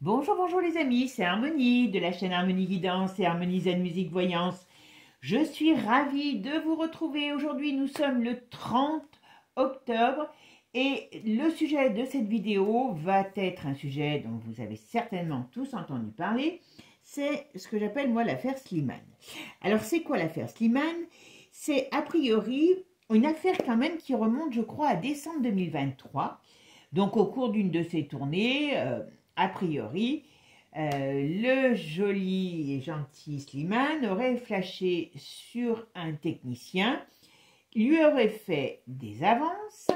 Bonjour, bonjour les amis, c'est Harmonie de la chaîne Harmonie Guidance et Harmonie Zen Musique Voyance. Je suis ravie de vous retrouver. Aujourd'hui, nous sommes le 30 octobre et le sujet de cette vidéo va être un sujet dont vous avez certainement tous entendu parler. C'est ce que j'appelle moi l'affaire Slimane. Alors, c'est quoi l'affaire Slimane? C'est a priori une affaire quand même qui remonte, je crois, à décembre 2023. Donc, au cours d'une de ces tournées, a priori, le joli et gentil Slimane aurait flashé sur un technicien, lui aurait fait des avances,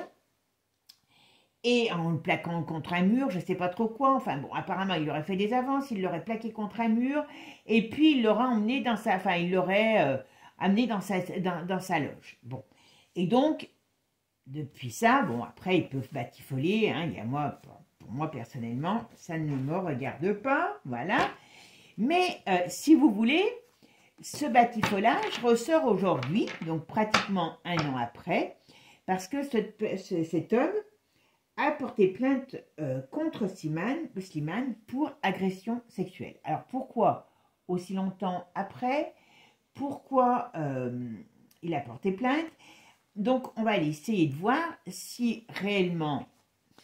et en le plaquant contre un mur, je ne sais pas trop quoi, enfin bon, apparemment il aurait fait des avances, il l'aurait plaqué contre un mur, et puis il l'aurait emmené dans sa, enfin il l'aurait amené dans sa loge. Bon, et donc, depuis ça, bon après ils peuvent batifoler, hein, il y a moi... Pour moi, personnellement, ça ne me regarde pas, voilà. Mais si vous voulez, ce batifolage ressort aujourd'hui, donc pratiquement un an après, parce que cet homme a porté plainte contre Slimane pour agression sexuelle. Alors pourquoi aussi longtemps après? Pourquoi il a porté plainte? Donc on va aller essayer de voir si réellement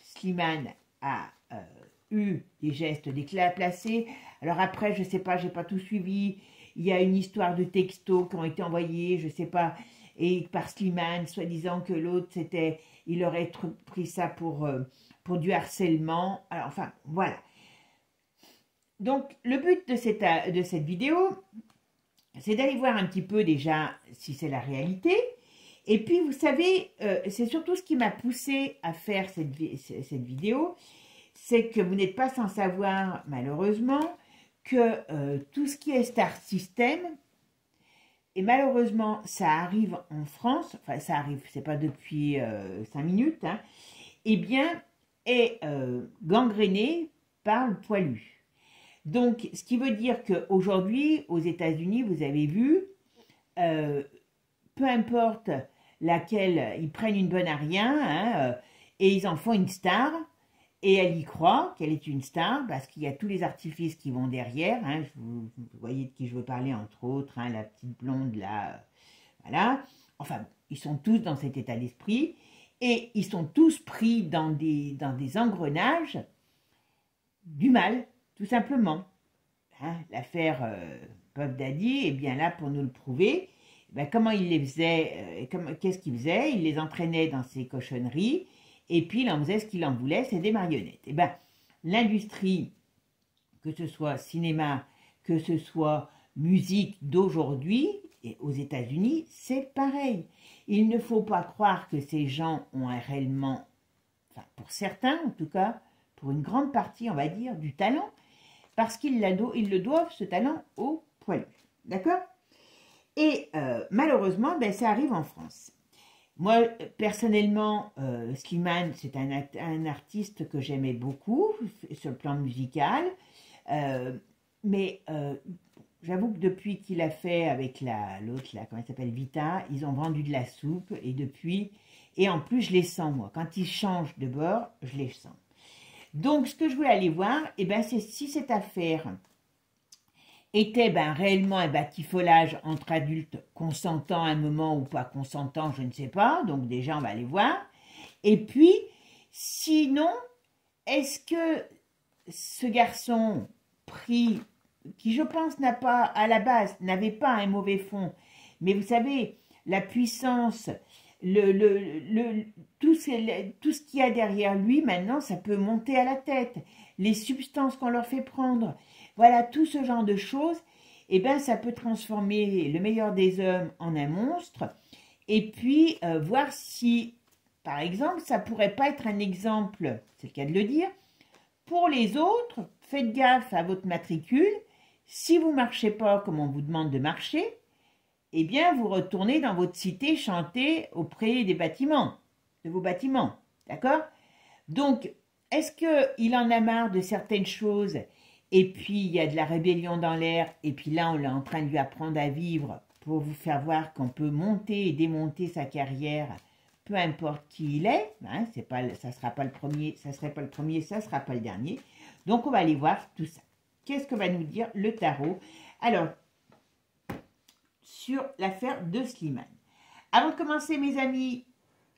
Slimane a eu des gestes d'éclat placés. Alors après, je ne sais pas, j'ai pas tout suivi. Il y a une histoire de textos qui ont été envoyés, je ne sais pas, et par Slimane, soi-disant que l'autre, il aurait pris ça pour du harcèlement. Alors enfin, voilà. Donc, le but de cette vidéo, c'est d'aller voir un petit peu déjà si c'est la réalité. Et puis, vous savez, c'est surtout ce qui m'a poussé à faire cette vidéo, c'est que vous n'êtes pas sans savoir, malheureusement, que tout ce qui est Star System, et malheureusement, ça arrive en France, enfin, ça arrive, c'est pas depuis 5 minutes, hein, eh bien, est gangréné par le poilu. Donc, ce qui veut dire qu'aujourd'hui, aux États-Unis, vous avez vu, peu importe laquelle, ils prennent une bonne à rien, hein, et ils en font une star, et elle y croit qu'elle est une star, parce qu'il y a tous les artifices qui vont derrière, hein, vous voyez de qui je veux parler, entre autres, hein, la petite blonde là, voilà, enfin, ils sont tous dans cet état d'esprit, et ils sont tous pris dans des engrenages du mal, tout simplement. Hein, l'affaire Puff Daddy est bien là pour nous le prouver. Ben, comment il les faisait, qu'est-ce qu'il faisait? Il les entraînait dans ses cochonneries, et puis il en faisait ce qu'il en voulait, c'est des marionnettes. Et ben, l'industrie, que ce soit cinéma, que ce soit musique d'aujourd'hui, et aux États-Unis, c'est pareil. Il ne faut pas croire que ces gens ont réellement, enfin pour certains en tout cas, pour une grande partie, on va dire, du talent, parce qu'ils le doivent, ce talent, aux poilus. D'accord? Et malheureusement, ben, ça arrive en France. Moi, personnellement, Slimane, c'est un artiste que j'aimais beaucoup sur le plan musical. Mais j'avoue que depuis qu'il a fait avec l'autre, là, comment elle s'appelle, Vita, ils ont vendu de la soupe. Et depuis, et en plus, je les sens, moi. Quand ils changent de bord, je les sens. Donc, ce que je voulais aller voir, eh ben, c'est si cette affaire était réellement un batifolage entre adultes consentants à un moment ou pas consentants, je ne sais pas. Donc déjà, on va aller voir. Et puis, sinon, est-ce que ce garçon pris, qui je pense n'a pas, à la base, n'avait pas un mauvais fond, mais vous savez, la puissance, tout ce qu'il y a derrière lui, maintenant, ça peut monter à la tête. Les substances qu'on leur fait prendre, voilà, tout ce genre de choses, eh bien, ça peut transformer le meilleur des hommes en un monstre. Et puis, voir si, par exemple, ça pourrait pas être un exemple, c'est le cas de le dire, pour les autres. Faites gaffe à votre matricule. Si vous ne marchez pas comme on vous demande de marcher, eh bien, vous retournez dans votre cité chanter auprès des bâtiments, de vos bâtiments. D'accord? Donc, est-ce qu'il en a marre de certaines choses? Et puis, il y a de la rébellion dans l'air. Et puis là, on est en train de lui apprendre à vivre pour vous faire voir qu'on peut monter et démonter sa carrière, peu importe qui il est, hein, ça sera pas le premier, ça serait pas le premier, ça sera pas le dernier. Donc, on va aller voir tout ça. Qu'est-ce que va nous dire le tarot? Alors, sur l'affaire de Slimane. Avant de commencer, mes amis,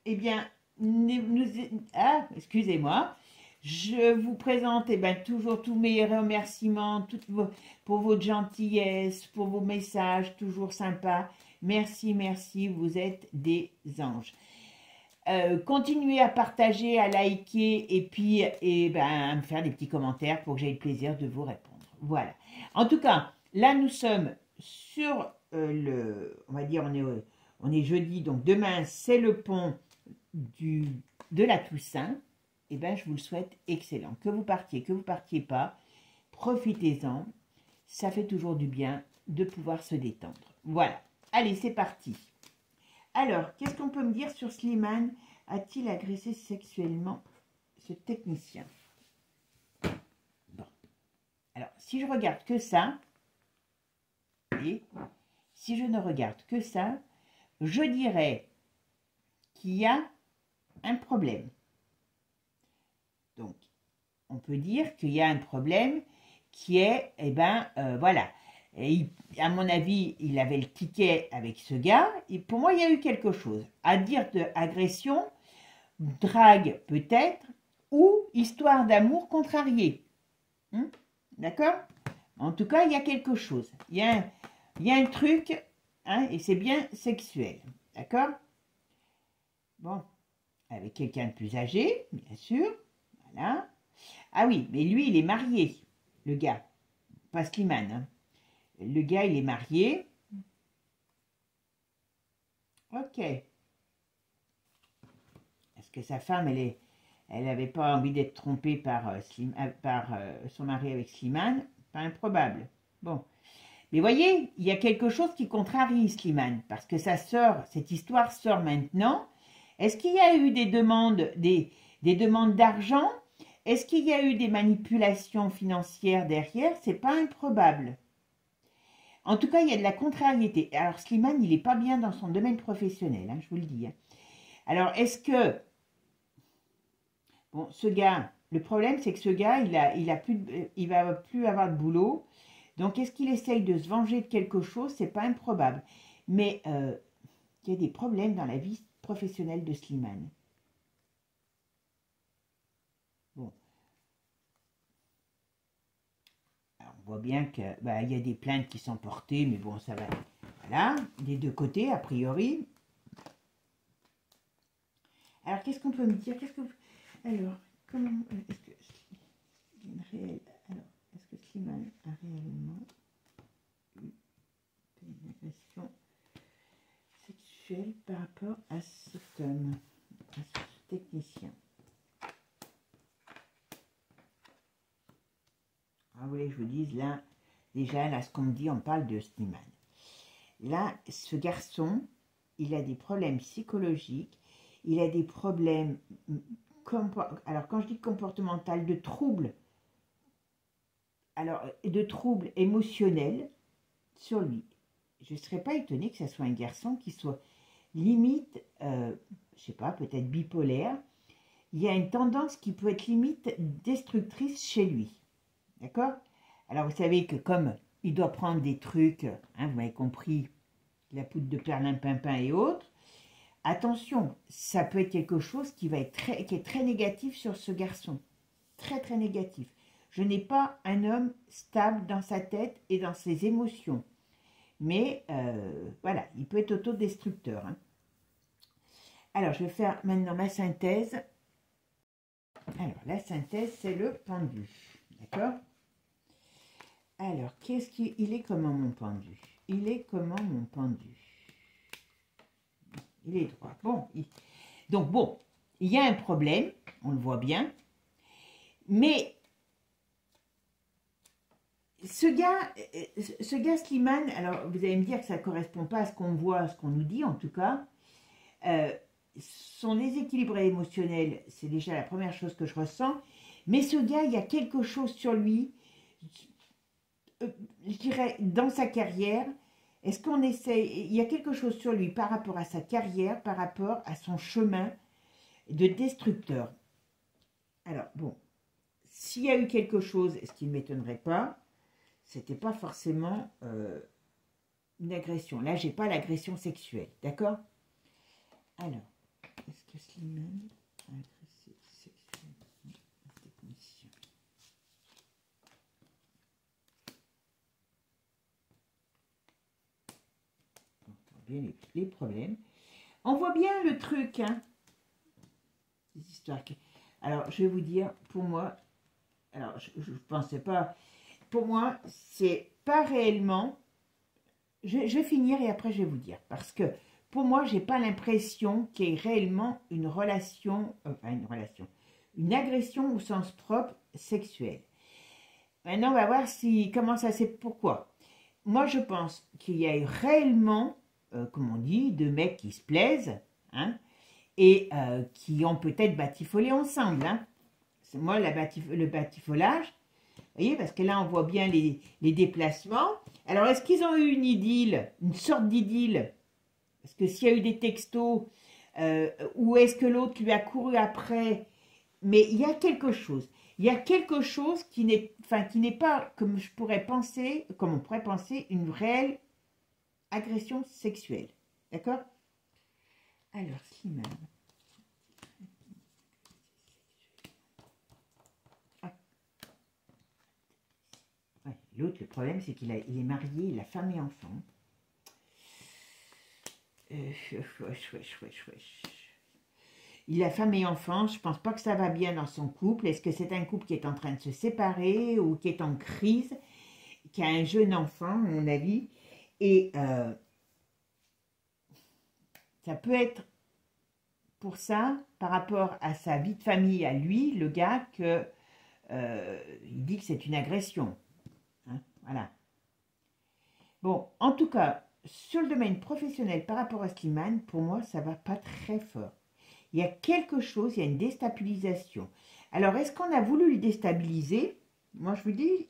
eh bien, excusez-moi, je vous présente toujours tous mes remerciements pour votre gentillesse, pour vos messages toujours sympas. Merci, merci, vous êtes des anges. Continuez à partager, à liker et puis à me faire des petits commentaires pour que j'aie le plaisir de vous répondre. Voilà. En tout cas, là nous sommes sur on va dire, on est jeudi, donc demain c'est le pont de la Toussaint. Et je vous le souhaite excellent. Que vous partiez pas, profitez-en. Ça fait toujours du bien de pouvoir se détendre. Voilà. Allez, c'est parti. Alors, qu'est-ce qu'on peut me dire sur Slimane? A-t-il agressé sexuellement ce technicien? Bon. Alors, si je regarde que ça, et si je ne regarde que ça, je dirais qu'il y a un problème. Donc, on peut dire qu'il y a un problème qui est, voilà. Et à mon avis, il avait le ticket avec ce gars. Et pour moi, il y a eu quelque chose. À dire de agression, drague peut-être, ou histoire d'amour contrarié. D'accord? En tout cas, il y a quelque chose. Il y a un truc, hein, et c'est bien sexuel. D'accord? Bon, avec quelqu'un de plus âgé, bien sûr. Voilà. Ah oui, mais lui, il est marié, le gars. Pas Slimane, hein. Le gars, il est marié. Ok. Est-ce que sa femme, elle n'avait pas envie d'être trompée par son mari avec Slimane? Pas improbable. Bon. Mais voyez, il y a quelque chose qui contrarie Slimane, parce que cette histoire sort maintenant. Est-ce qu'il y a eu des demandes d'argent? Est-ce qu'il y a eu des manipulations financières derrière? C'est pas improbable. En tout cas, il y a de la contrariété. Alors, Slimane, il n'est pas bien dans son domaine professionnel, hein, je vous le dis. Hein. Alors, est-ce que... Bon, ce gars, le problème, c'est que ce gars, il va plus avoir de boulot. Donc, est-ce qu'il essaye de se venger de quelque chose? C'est pas improbable. Mais il y a des problèmes dans la vie professionnelle de Slimane. Bon. Alors, on voit bien qu'il y a des plaintes qui sont portées, mais bon, ça va. Voilà, des deux côtés, a priori. Alors, qu'est-ce qu'on peut me dire? Alors, comment... Est-ce que Slimane a réellement eu une agression sexuelle par rapport à cet homme, à ce technicien? Ah, vous voulez que je vous dise, là, déjà, là, ce qu'on me dit, on parle de Slimane. Là, ce garçon, il a des problèmes psychologiques, il a des problèmes, alors quand je dis comportemental, de troubles, émotionnels sur lui. Je ne serais pas étonnée que ce soit un garçon qui soit limite, je sais pas, peut-être bipolaire. Il y a une tendance qui peut être limite destructrice chez lui. D'accord? Alors, vous savez que comme il doit prendre des trucs, hein, vous m'avez compris, la poudre de perlimpinpin et autres, attention, ça peut être quelque chose qui est très négatif sur ce garçon. Très, très négatif. Je n'ai pas un homme stable dans sa tête et dans ses émotions. Mais, voilà, il peut être autodestructeur. Hein. Alors, je vais faire maintenant ma synthèse. Alors, la synthèse, c'est le pendu. D'accord? Alors, il est comment mon pendu? Il est comment mon pendu? Il est droit. Bon, donc bon, il y a un problème, on le voit bien, mais ce gars Slimane, alors vous allez me dire que ça ne correspond pas à ce qu'on voit, à ce qu'on nous dit en tout cas, son déséquilibre émotionnel, c'est déjà la première chose que je ressens, mais ce gars, il y a quelque chose sur lui, je dirais, dans sa carrière, Est-ce qu'on essaye, il y a quelque chose sur lui par rapport à sa carrière, par rapport à son chemin de destructeur. Alors, bon, s'il y a eu quelque chose, ce qui ne m'étonnerait pas, c'était pas forcément une agression. Là, j'ai pas l'agression sexuelle, d'accord? Alors, est-ce que Slimane a agressé sexuellement un technicien? On voit bien les problèmes. On voit bien le truc, hein? Des histoires. Alors, je vais vous dire, pour moi, alors je ne pensais pas, pour moi, c'est pas réellement. Je vais finir et après je vais vous dire, parce que pour moi, j'ai pas l'impression qu'il y ait réellement une relation, une agression au sens propre sexuel. Maintenant, on va voir comment ça c'est pourquoi. Moi, je pense qu'il y a eu réellement, comme on dit, deux mecs qui se plaisent, hein, et qui ont peut-être batifolé ensemble. Hein. C'est moi, le batifolage, vous voyez, parce que là, on voit bien les déplacements. Alors, est-ce qu'ils ont eu une idylle, une sorte d'idylle? Parce que s'il y a eu des textos, ou est-ce que l'autre lui a couru après? Mais il y a quelque chose. Il y a quelque chose qui n'est pas, comme je pourrais penser, comme on pourrait penser, une réelle agression sexuelle. D'accord? Alors, Slimane. Ah. Ouais, l'autre, le problème, c'est qu'il est marié, il a femme et enfant. Il a femme et enfant, je pense pas que ça va bien dans son couple. Est-ce que c'est un couple qui est en train de se séparer ou qui est en crise, qui a un jeune enfant, à mon avis? Et ça peut être pour ça, par rapport à sa vie de famille, à lui, le gars, que il dit que c'est une agression. Hein, voilà. Bon, en tout cas, sur le domaine professionnel par rapport à Slimane, pour moi, ça va pas très fort. Il y a quelque chose, il y a une déstabilisation. Alors, est-ce qu'on a voulu le déstabiliser? Moi, je vous dis,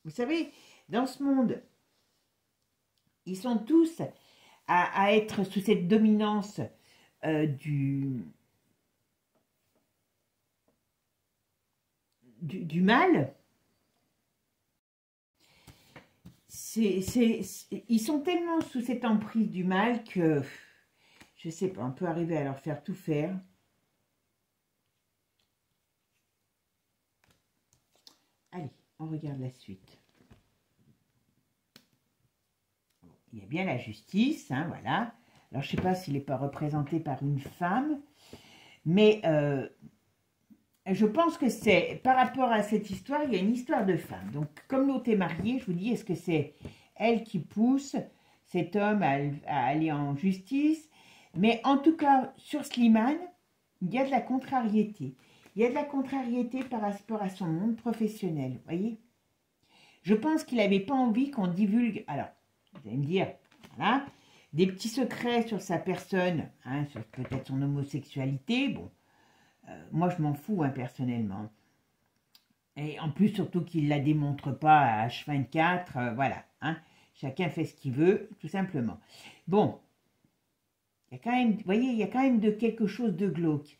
vous savez, dans ce monde, ils sont tous à être sous cette dominance du mal. Ils sont tellement sous cette emprise du mal que, je sais pas, on peut arriver à leur faire tout faire. Allez, on regarde la suite. Il y a bien la justice, hein, voilà. Alors, je ne sais pas s'il n'est pas représenté par une femme, mais je pense que c'est, par rapport à cette histoire, il y a une histoire de femme. Donc, comme l'autre est mariée, je vous dis, est-ce que c'est elle qui pousse cet homme à aller en justice? Mais en tout cas, sur Slimane, il y a de la contrariété. Il y a de la contrariété par rapport à son monde professionnel, vous voyez? Je pense qu'il n'avait pas envie qu'on divulgue. Alors, vous allez me dire, voilà, des petits secrets sur sa personne, hein, sur peut-être son homosexualité. Bon, moi je m'en fous, hein, personnellement. Et en plus, surtout qu'il ne la démontre pas à H24, voilà. Hein, chacun fait ce qu'il veut, tout simplement. Bon, il y a quand même, vous voyez, il y a quand même quelque chose de glauque.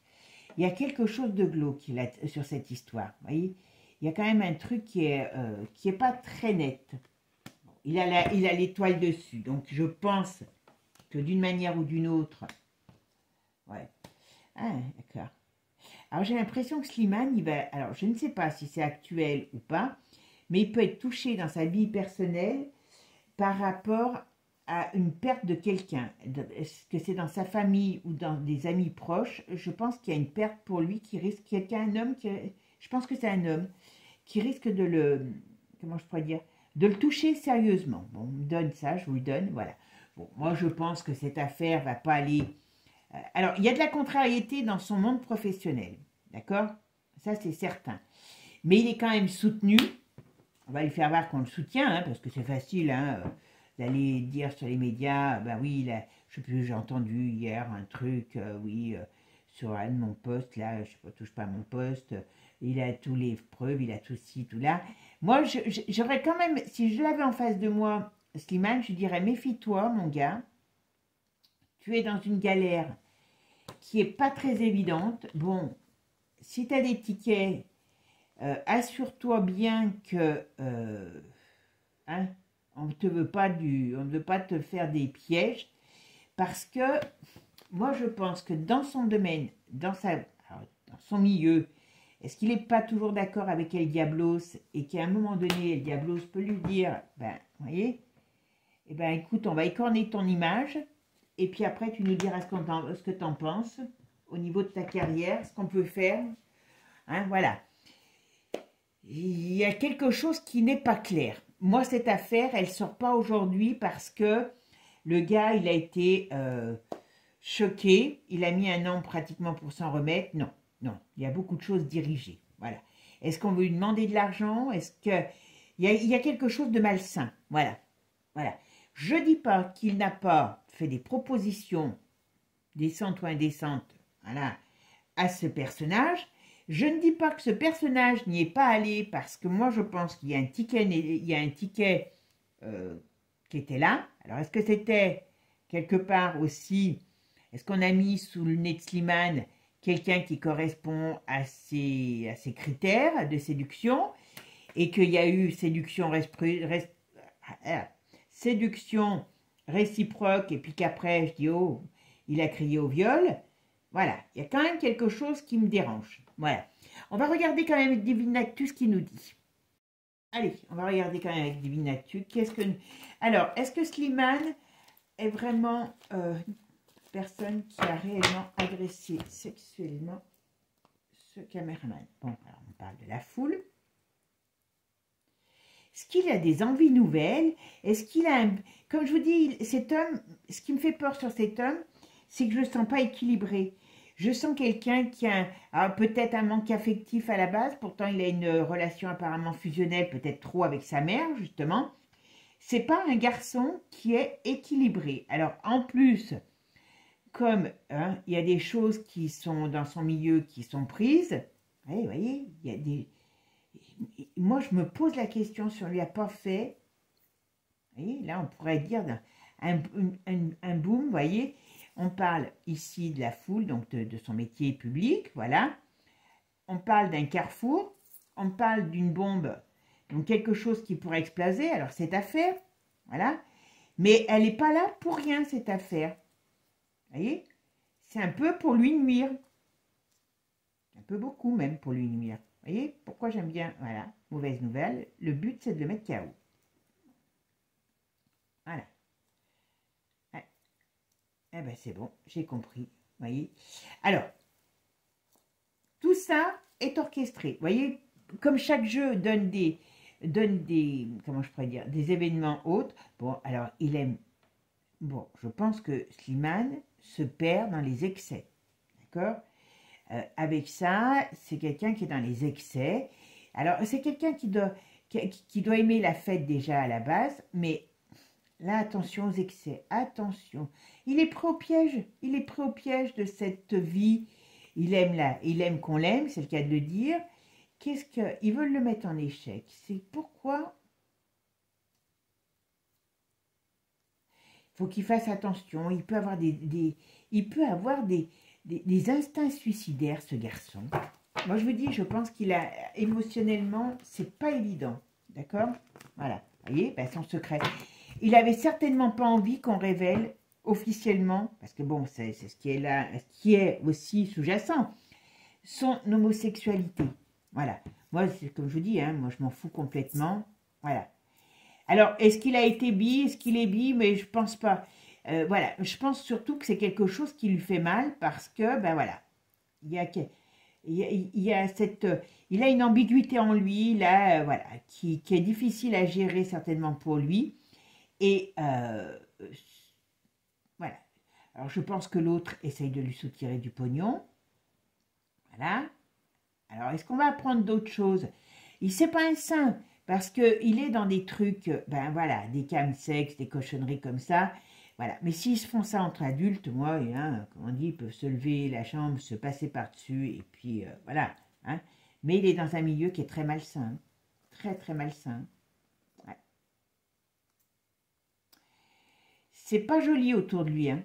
Il y a quelque chose de glauque là, sur cette histoire, vous voyez. Il y a quand même un truc qui est pas très net. Il a l'étoile dessus, donc je pense que d'une manière ou d'une autre, ouais. Ah, d'accord. Alors j'ai l'impression que Slimane, il va, alors je ne sais pas si c'est actuel ou pas, mais il peut être touché dans sa vie personnelle par rapport à une perte de quelqu'un. Est-ce que c'est dans sa famille ou dans des amis proches? Je pense qu'il y a une perte pour lui qui risque, un homme, je pense que c'est un homme, qui risque de le, comment je pourrais dire, de le toucher sérieusement. Bon, on me donne ça, je vous le donne, voilà. Bon, moi je pense que cette affaire va pas aller... alors, il y a de la contrariété dans son monde professionnel, d'accord? Ça, c'est certain. Mais il est quand même soutenu. On va lui faire voir qu'on le soutient, hein, parce que c'est facile hein, d'aller dire sur les médias, ben oui, là, je sais plus, j'ai entendu hier un truc, oui, sur un de mon poste, là, je sais pas, touche pas à mon poste, il a tous les preuves, il a tout ci, tout là. Moi, j'aurais quand même, si je l'avais en face de moi, Slimane, je dirais méfie-toi, mon gars. Tu es dans une galère qui est pas très évidente. Bon, si tu as des tickets, assure-toi bien que hein, on ne veut pas te faire des pièges, parce que moi je pense que dans son domaine, dans son milieu, est-ce qu'il n'est pas toujours d'accord avec El Diablos et qu'à un moment donné, El Diablos peut lui dire, ben, vous voyez, eh ben, écoute, on va écorner ton image, et puis après, tu nous diras ce que tu en penses au niveau de ta carrière, ce qu'on peut faire. Hein, voilà. Il y a quelque chose qui n'est pas clair. Moi, cette affaire, elle ne sort pas aujourd'hui parce que le gars, il a été choqué. Il a mis un an pratiquement pour s'en remettre. Non, non, il y a beaucoup de choses dirigées. Voilà. Est-ce qu'on veut lui demander de l'argent? Est-ce que il y a quelque chose de malsain? Voilà. Voilà. Je ne dis pas qu'il n'a pas fait des propositions décentes ou indécentes, voilà, à ce personnage. Je ne dis pas que ce personnage n'y est pas allé parce que moi je pense qu'il y a un ticket, qui était là. Alors est-ce que c'était quelque part aussi, est-ce qu'on a mis sous le nez de Slimane quelqu'un qui correspond à ses critères de séduction et qu'il y a eu séduction réciproque et puis qu'après je dis oh, il a crié au viol. Voilà, il y a quand même quelque chose qui me dérange. Voilà. On va regarder quand même avec Divine Actu ce qu'il nous dit. Allez, on va regarder quand même avec Divine Actu. Alors, est-ce que Slimane est vraiment une personne qui a réellement agressé sexuellement ce caméraman? Bon, alors on parle de la foule. Est-ce qu'il a des envies nouvelles? Est-ce qu'il a un... Comme je vous dis, cet homme, ce qui me fait peur sur cet homme, c'est que je ne le sens pas équilibré. Je sens quelqu'un qui a peut-être un manque affectif à la base, pourtant il a une relation apparemment fusionnelle, peut-être trop avec sa mère, justement. C'est pas un garçon qui est équilibré. Alors, en plus, comme hein, il y a des choses qui sont dans son milieu qui sont prises, vous voyez, il y a des... Moi, je me pose la question si on ne lui a pas fait, vous voyez, là, on pourrait dire un boom, vous voyez. On parle ici de la foule, donc de son métier public, voilà. On parle d'un carrefour, on parle d'une bombe, donc quelque chose qui pourrait exploser, alors cette affaire, voilà. Mais elle n'est pas là pour rien, cette affaire. Vous voyez, c'est un peu pour lui nuire. Un peu beaucoup même pour lui nuire. Vous voyez, pourquoi j'aime bien, voilà, mauvaise nouvelle. Le but, c'est de le mettre KO. Voilà. Eh ben c'est bon, j'ai compris. Vous voyez. Alors, tout ça est orchestré. Vous voyez, comme chaque jeu donne des, comment je pourrais dire, des événements autres. Bon, alors, il aime... Bon, je pense que Slimane se perd dans les excès. D'accord? Avec ça, c'est quelqu'un qui est dans les excès. Alors, c'est quelqu'un qui doit aimer la fête déjà à la base, mais là, attention aux excès, attention. Il est prêt au piège, il est prêt au piège de cette vie. Il aime qu'on l'aime, c'est le cas de le dire. Ils veulent le mettre en échec. C'est pourquoi il faut qu'il fasse attention. Il peut avoir des instincts suicidaires, ce garçon. Moi, je vous dis, je pense qu'il a émotionnellement, c'est pas évident. D'accord? Voilà. Vous voyez, ben, son secret. Il avait certainement pas envie qu'on révèle officiellement, parce que bon, c'est ce qui est là, ce qui est aussi sous-jacent, son homosexualité. Voilà. Moi, comme je vous dis, hein, moi, je m'en fous complètement. Voilà. Alors, est-ce qu'il a été bi? Est-ce qu'il est bi? Mais je pense pas. Voilà. Je pense surtout que c'est quelque chose qui lui fait mal, parce que, ben voilà, il a une ambiguïté en lui, là, voilà, qui est difficile à gérer certainement pour lui. Et voilà. Alors, je pense que l'autre essaye de lui soutirer du pognon. Voilà. Alors, est-ce qu'on va apprendre d'autres choses? C'est pas un saint, parce qu'il est dans des trucs, ben voilà, des camsexes, des cochonneries comme ça. Voilà. Mais s'ils se font ça entre adultes, moi, hein, comme on dit, ils peuvent se lever la jambe, se passer par-dessus, et puis voilà. Hein. Mais il est dans un milieu qui est très malsain. Très, très malsain. c'est pas joli autour de lui, hein.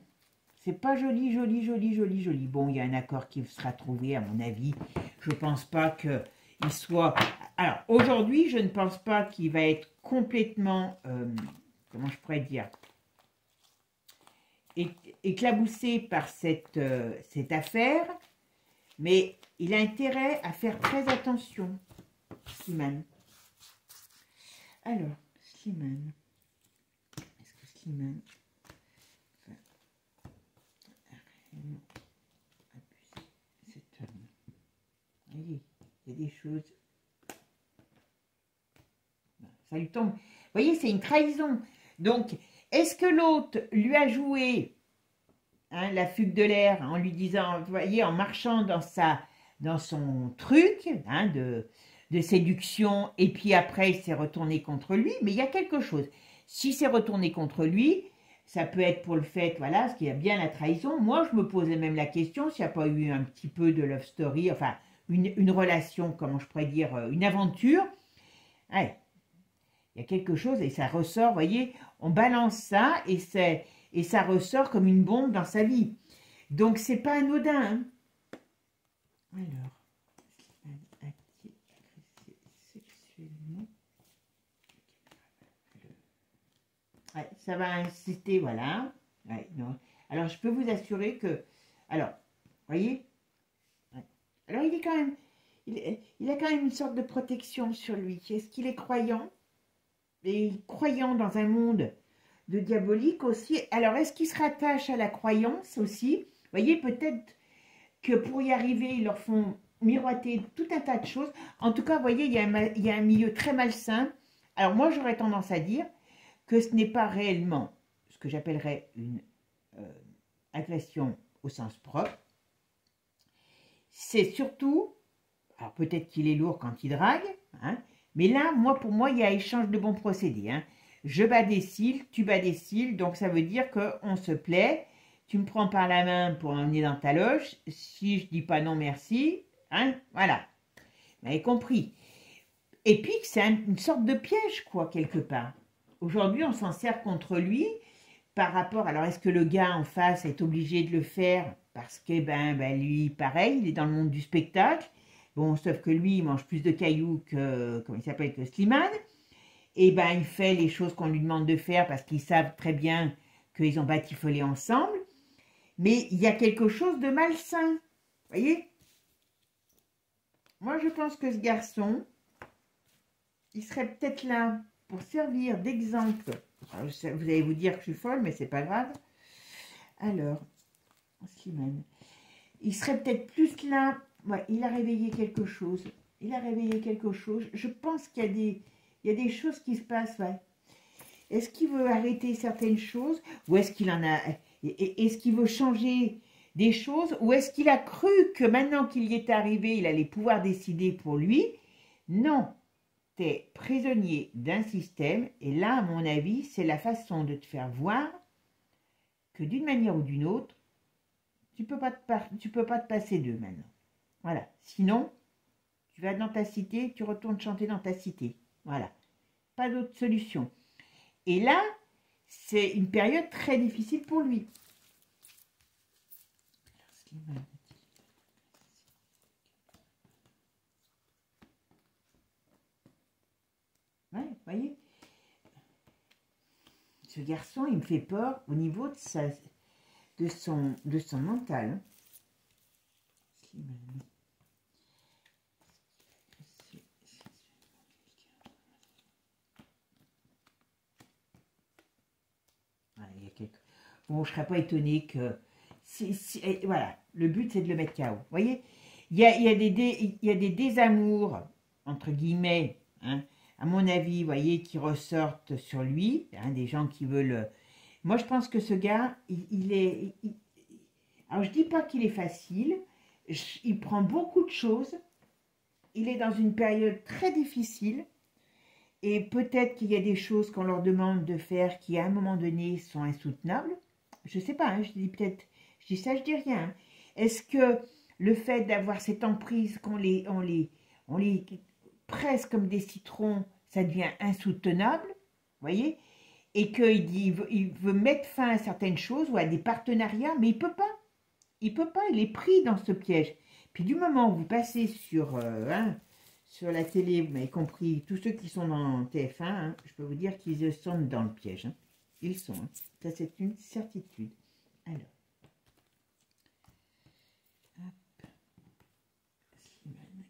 C'est pas joli, joli, joli, joli, joli. Bon, il y a un accord qui sera trouvé, à mon avis. Je pense pas qu'il soit... Alors, aujourd'hui, je ne pense pas qu'il va être complètement... comment je pourrais dire, éclaboussé par cette affaire, mais il a intérêt à faire très attention, Slimane. Alors, Slimane, est-ce que Slimane va réellement abuser cet homme? Vous voyez, il y a des choses... Ça lui tombe. Vous voyez, c'est une trahison. Donc, est-ce que l'autre lui a joué la fugue de l'air en lui disant, vous voyez, en marchant dans son truc de séduction, et puis après, il s'est retourné contre lui, mais il y a quelque chose. Si c'est retourné contre lui, ça peut être pour le fait, voilà, parce qu'il y a bien la trahison. Moi, je me posais même la question s'il n'y a pas eu un petit peu de love story, enfin, une relation, comment je pourrais dire, une aventure. Ouais. Il y a quelque chose et ça ressort, vous voyez, on balance ça et ça ressort comme une bombe dans sa vie. Donc, c'est pas anodin. Hein. Alors, sexuellement. Ouais, ça va inciter, voilà. Ouais, non. Alors, je peux vous assurer que... Alors, vous voyez, ouais. Alors, il est quand même... Il a quand même une sorte de protection sur lui. Est-ce qu'il est croyant? Et croyant dans un monde de diabolique aussi. Alors, est-ce qu'il se rattache à la croyance aussi? Vous voyez, peut-être que pour y arriver, ils leur font miroiter tout un tas de choses. En tout cas, vous voyez, il y a un milieu très malsain. Alors, moi, j'aurais tendance à dire que ce n'est pas réellement ce que j'appellerais une agression au sens propre. C'est surtout, alors peut-être qu'il est lourd quand il drague, hein, mais là, pour moi, il y a échange de bons procédés. Hein. Je bats des cils, tu bats des cils, donc ça veut dire qu'on se plaît. Tu me prends par la main pour emmener dans ta loge. Si je dis pas non merci, hein, voilà. Vous avez compris. Et puis, c'est une sorte de piège, quoi, quelque part. Aujourd'hui, on s'en sert contre lui par rapport... Alors, est-ce que le gars en face est obligé de le faire parce que, lui, pareil, il est dans le monde du spectacle. Bon, sauf que lui, il mange plus de cailloux que, comment il s'appelle, que Slimane. Et il fait les choses qu'on lui demande de faire parce qu'ils savent très bien qu'ils ont batifolé ensemble. Mais il y a quelque chose de malsain. Vous voyez? Moi, je pense que ce garçon, il serait peut-être là pour servir d'exemple. Vous allez vous dire que je suis folle, mais c'est pas grave. Alors, Slimane, il serait peut-être plus là. Ouais, il a réveillé quelque chose. Il a réveillé quelque chose. Je pense qu'il y a des choses qui se passent, ouais. Est-ce qu'il veut arrêter certaines choses? Ou est-ce qu'il en a... Est-ce qu'il veut changer des choses? Ou est-ce qu'il a cru que maintenant qu'il y est arrivé, il allait pouvoir décider pour lui? Non. Tu es prisonnier d'un système. Et là, à mon avis, c'est la façon de te faire voir que d'une manière ou d'une autre, tu peux pas te passer d'eux maintenant. Voilà. Sinon, tu vas dans ta cité, tu retournes chanter dans ta cité. Voilà. Pas d'autre solution. Et là, c'est une période très difficile pour lui. Ouais, vous voyez, ce garçon, il me fait peur au niveau de son mental. Bon, je ne serais pas étonnée que... voilà, le but, c'est de le mettre KO. Vous voyez, il y a des désamours, entre guillemets, hein, à mon avis, vous voyez, qui ressortent sur lui, hein, des gens qui veulent... Moi, je pense que ce gars, alors, je ne dis pas qu'il est facile, il prend beaucoup de choses, il est dans une période très difficile, et peut-être qu'il y a des choses qu'on leur demande de faire qui, à un moment donné, sont insoutenables. Je ne sais pas, hein, je dis ça, je dis rien. Hein. Est-ce que le fait d'avoir cette emprise, qu'on les presse comme des citrons, ça devient insoutenable, vous voyez? et qu'il dit il veut mettre fin à certaines choses ou à des partenariats, mais il peut pas. Il peut pas, il est pris dans ce piège. Puis du moment où vous passez sur la télé, vous m'avez compris, tous ceux qui sont dans TF1, je peux vous dire qu'ils sont dans le piège. Ils sont. Ça, c'est une certitude. Alors. Hop.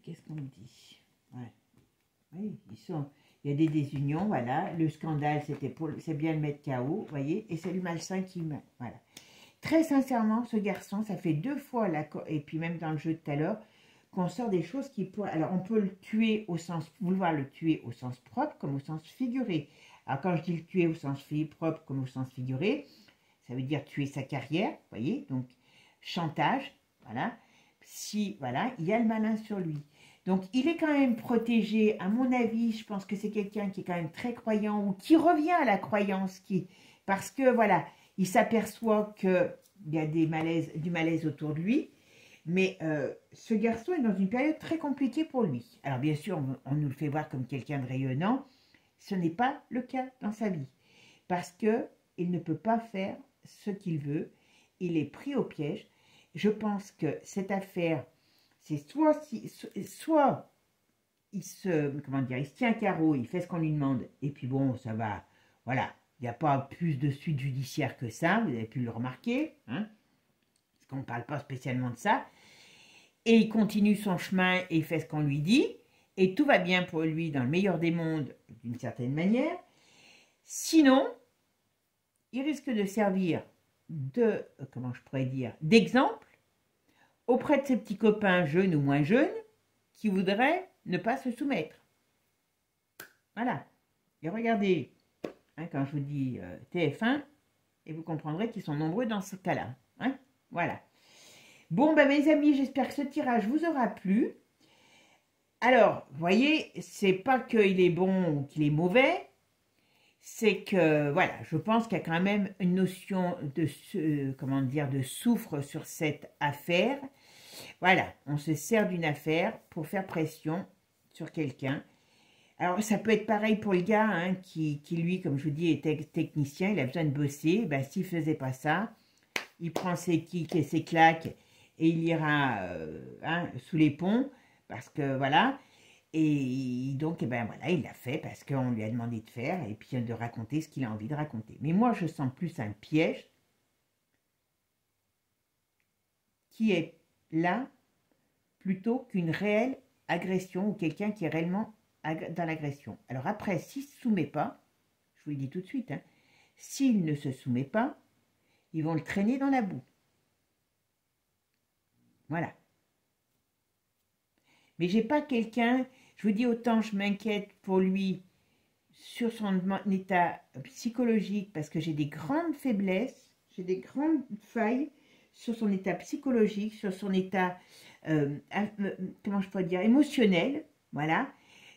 Qu'est-ce qu'on dit? Ouais. Oui, ils sont. Il y a des désunions, voilà. Le scandale, c'est bien le mettre KO, vous voyez. Et c'est le malsain qui... Voilà. Très sincèrement, ce garçon, ça fait 2 fois, et puis même dans le jeu de tout à l'heure, qu'on sort des choses qui pourraient... Alors, on peut le tuer au sens... vouloir le tuer au sens propre comme au sens figuré. Alors, quand je dis le tuer au sens propre comme au sens figuré, ça veut dire tuer sa carrière, vous voyez. Donc, chantage, voilà. Si, voilà, il y a le malin sur lui. Donc, il est quand même protégé. À mon avis, je pense que c'est quelqu'un qui est quand même très croyant ou qui revient à la croyance, parce que, voilà, il s'aperçoit qu'il y a du malaise autour de lui. Mais ce garçon est dans une période très compliquée pour lui. Alors, bien sûr, on nous le fait voir comme quelqu'un de rayonnant. Ce n'est pas le cas dans sa vie. Parce qu'il ne peut pas faire ce qu'il veut. Il est pris au piège. Je pense que cette affaire... c'est soit il se tient carreau, il fait ce qu'on lui demande, et puis bon, ça va, voilà, il n'y a pas plus de suite judiciaire que ça, vous avez pu le remarquer, parce qu'on ne parle pas spécialement de ça, et il continue son chemin et il fait ce qu'on lui dit, et tout va bien pour lui dans le meilleur des mondes, d'une certaine manière. Sinon, il risque de servir d'exemple auprès de ses petits copains jeunes ou moins jeunes qui voudraient ne pas se soumettre. Voilà. Et regardez, quand je vous dis TF1, et vous comprendrez qu'ils sont nombreux dans ce cas-là. Voilà. Bon, mes amis, j'espère que ce tirage vous aura plu. Alors, vous voyez, c'est pas qu'il est bon ou qu'il est mauvais, c'est que, voilà, je pense qu'il y a quand même une notion de soufre sur cette affaire. Voilà, on se sert d'une affaire pour faire pression sur quelqu'un. Alors, ça peut être pareil pour le gars qui, lui, comme je vous dis, est technicien, il a besoin de bosser. Ben, s'il ne faisait pas ça, il prend ses kicks et ses claques et il ira sous les ponts parce que, voilà. Et donc, voilà, il l'a fait parce qu'on lui a demandé de faire et puis de raconter ce qu'il a envie de raconter. Mais moi, je sens plus un piège qui est là plutôt qu'une réelle agression ou quelqu'un qui est réellement dans l'agression. Alors après, s'il ne se soumet pas, je vous le dis tout de suite, s'il ne se soumet pas, ils vont le traîner dans la boue. Voilà. Mais j'ai pas quelqu'un, je vous dis autant je m'inquiète pour lui sur son état psychologique parce que j'ai des grandes faiblesses, j'ai des grandes failles sur son état psychologique, sur son état, comment je pourrais dire, émotionnel, voilà.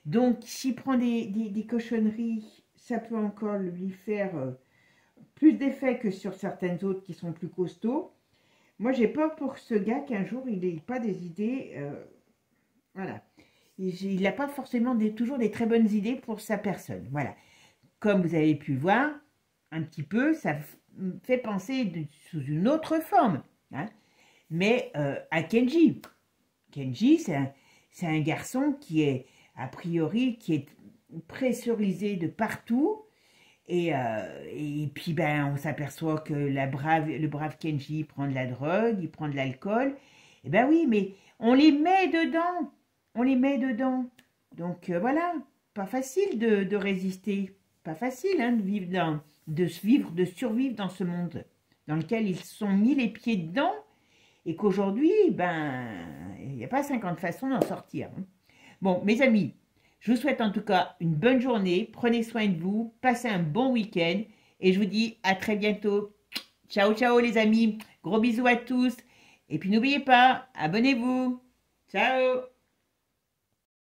Donc, s'il prend des cochonneries, ça peut encore lui faire plus d'effet que sur certaines autres qui sont plus costauds. Moi, j'ai peur pour ce gars qu'un jour, il n'ait pas des idées, voilà. Il n'a pas forcément toujours des très bonnes idées pour sa personne, voilà. Comme vous avez pu le voir, un petit peu, ça fait penser sous une autre forme, mais à Kenji. Kenji, c'est un garçon qui est, a priori, qui est pressurisé de partout. Et puis, on s'aperçoit que le brave Kenji prend de la drogue, il prend de l'alcool. Et oui, mais on les met dedans. On les met dedans. Donc, voilà, pas facile de résister. Pas facile de survivre dans ce monde dans lequel ils se sont mis les pieds dedans et qu'aujourd'hui, il n'y a pas 50 façons d'en sortir. Bon, mes amis, je vous souhaite en tout cas une bonne journée. Prenez soin de vous, passez un bon week-end et je vous dis à très bientôt. Ciao, ciao les amis. Gros bisous à tous. Et puis n'oubliez pas, abonnez-vous. Ciao.